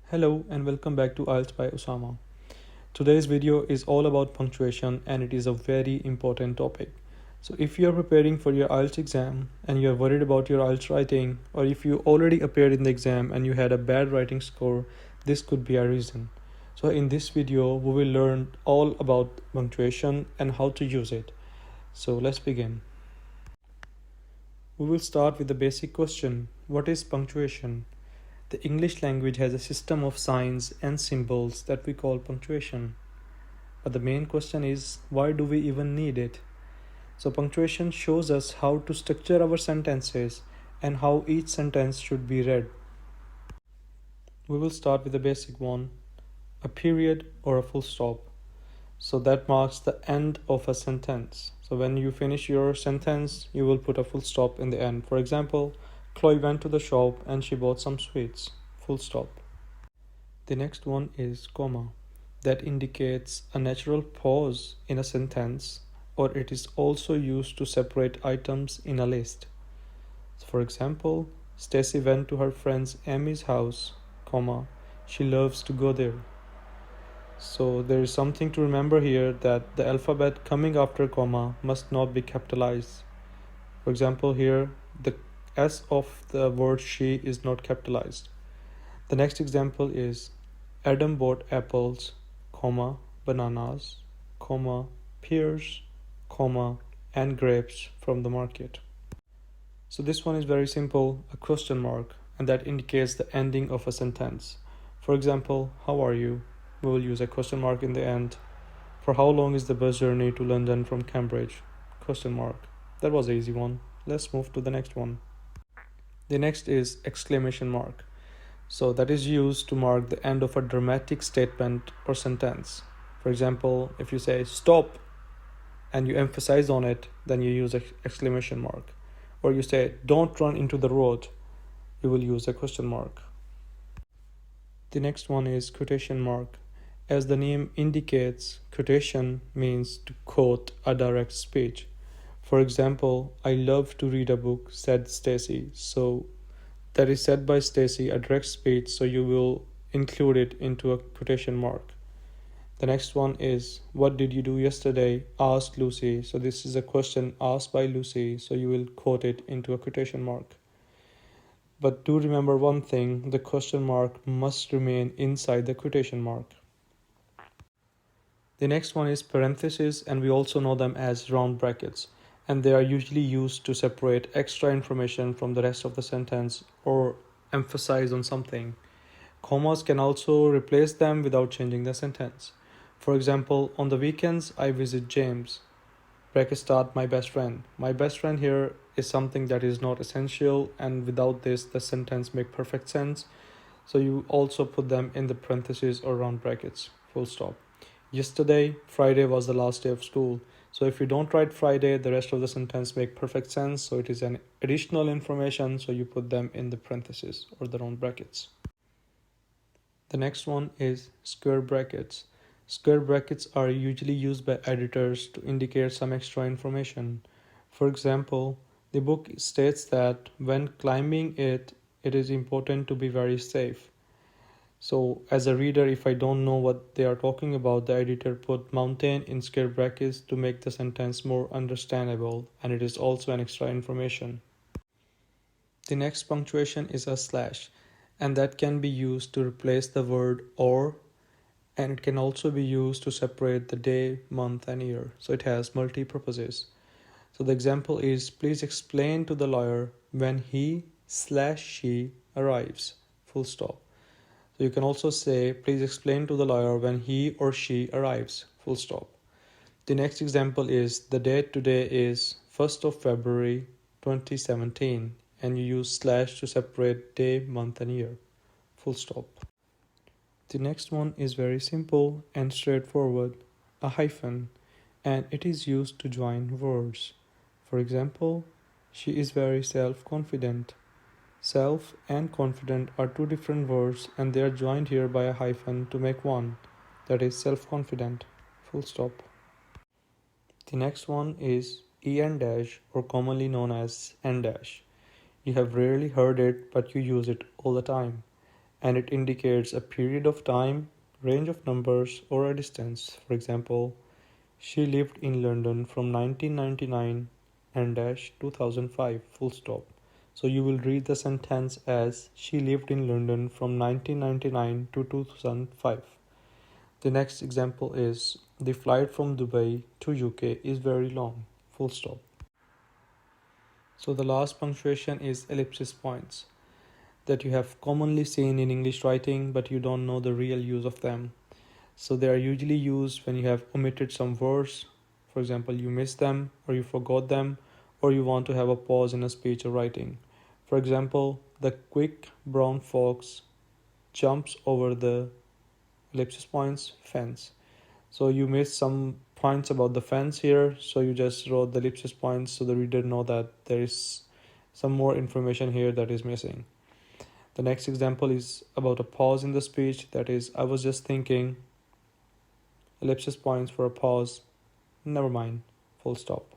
Hello and welcome back to IELTS by Osama. Today's video is all about punctuation and it is a very important topic. So if you are preparing for your IELTS exam and you are worried about your IELTS writing, or if you already appeared in the exam and you had a bad writing score, this could be a reason. So in this video, we will learn all about punctuation and how to use it. So let's begin. We will start with the basic question. What is punctuation? The English language has a system of signs and symbols that we call punctuation. But the main question is, why do we even need it? So punctuation shows us how to structure our sentences and how each sentence should be read. We will start with the basic one, a period or a full stop. So that marks the end of a sentence. So when you finish your sentence, you will put a full stop in the end. For example, Chloe went to the shop and she bought some sweets. Full stop. The next one is comma. That indicates a natural pause in a sentence, or it is also used to separate items in a list. So for example, Stacy went to her friend Amy's house, comma, she loves to go there. So there is something to remember here, that the alphabet coming after comma must not be capitalized. For example, here the S of the word she is not capitalized. The next example is Adam bought apples, comma, bananas, comma, pears, comma, and grapes from the market. So this one is very simple, a question mark, and that indicates the ending of a sentence. For example, how are you? We will use a question mark in the end. For how long is the bus journey to London from Cambridge? Question mark. That was an easy one. Let's move to the next one. The next is exclamation mark. So that is used to mark the end of a dramatic statement or sentence. For example, if you say stop and you emphasize on it, then you use an exclamation mark. Or you say don't run into the road, you will use a question mark. The next one is quotation mark. As the name indicates, quotation means to quote a direct speech. For example, I love to read a book, said Stacy. So that is said by Stacy, a direct speech, so you will include it into a quotation mark. The next one is, what did you do yesterday? Asked Lucy. So this is a question asked by Lucy, so you will quote it into a quotation mark. But do remember one thing, the question mark must remain inside the quotation mark. The next one is parentheses, and we also know them as round brackets, and they are usually used to separate extra information from the rest of the sentence or emphasize on something. Commas can also replace them without changing the sentence. For example, on the weekends I visit James. Bracket start, my best friend. My best friend here is something that is not essential, and without this the sentence make perfect sense. So you also put them in the parentheses or round brackets. Full stop. Yesterday, Friday was the last day of school. So if you don't write Friday, the rest of the sentence make perfect sense. So it is an additional information, so you put them in the parentheses or the round brackets. The next one is square brackets. Square brackets are usually used by editors to indicate some extra information. For example, the book states that when climbing it is important to be very safe. So as a reader, if I don't know what they are talking about, the editor put mountain in square brackets to make the sentence more understandable, and it is also an extra information. The next punctuation is a slash, and that can be used to replace the word or, and it can also be used to separate the day, month, and year. So it has multi-purposes. So the example is, please explain to the lawyer when he/she arrives. Full stop. So you can also say, please explain to the lawyer when he or she arrives. Full stop. The next example is, the date today is 1st of February 2017, and you use slash to separate day, month, and year. Full stop. The next one is very simple and straightforward, a hyphen, and it is used to join words. For example, she is very self-confident. Self and confident are two different words, and they are joined here by a hyphen to make one, that is self-confident. Full stop. The next one is en dash, or commonly known as en dash. You have rarely heard it, but you use it all the time. and it indicates a period of time, range of numbers, or a distance. For example, she lived in London from 1999 and dash 2005 full stop. So you will read the sentence as she lived in London from 1999 to 2005. The next example is the flight from Dubai to UK is very long full stop. So the last punctuation is ellipsis points that you have commonly seen in English writing but you don't know the real use of them. So they are usually used when you have omitted some words. For example, you missed them or you forgot them or you want to have a pause in a speech or writing. For example, the quick brown fox jumps over the ellipsis points fence. So you missed some points about the fence here, so you just wrote the ellipsis points so the reader know that there is some more information here that is missing. The next example is about a pause in the speech, that is, I was just thinking, ellipsis points for a pause, never mind, full stop.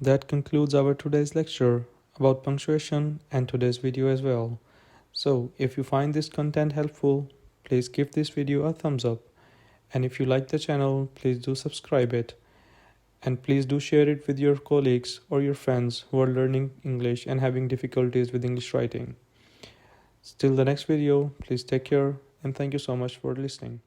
That concludes our today's lecture about punctuation and today's video as well. So if you find this content helpful, please give this video a thumbs up. And if you like the channel, please do subscribe it. And please do share it with your colleagues or your friends who are learning English and having difficulties with English writing. Till the next video, please take care and thank you so much for listening.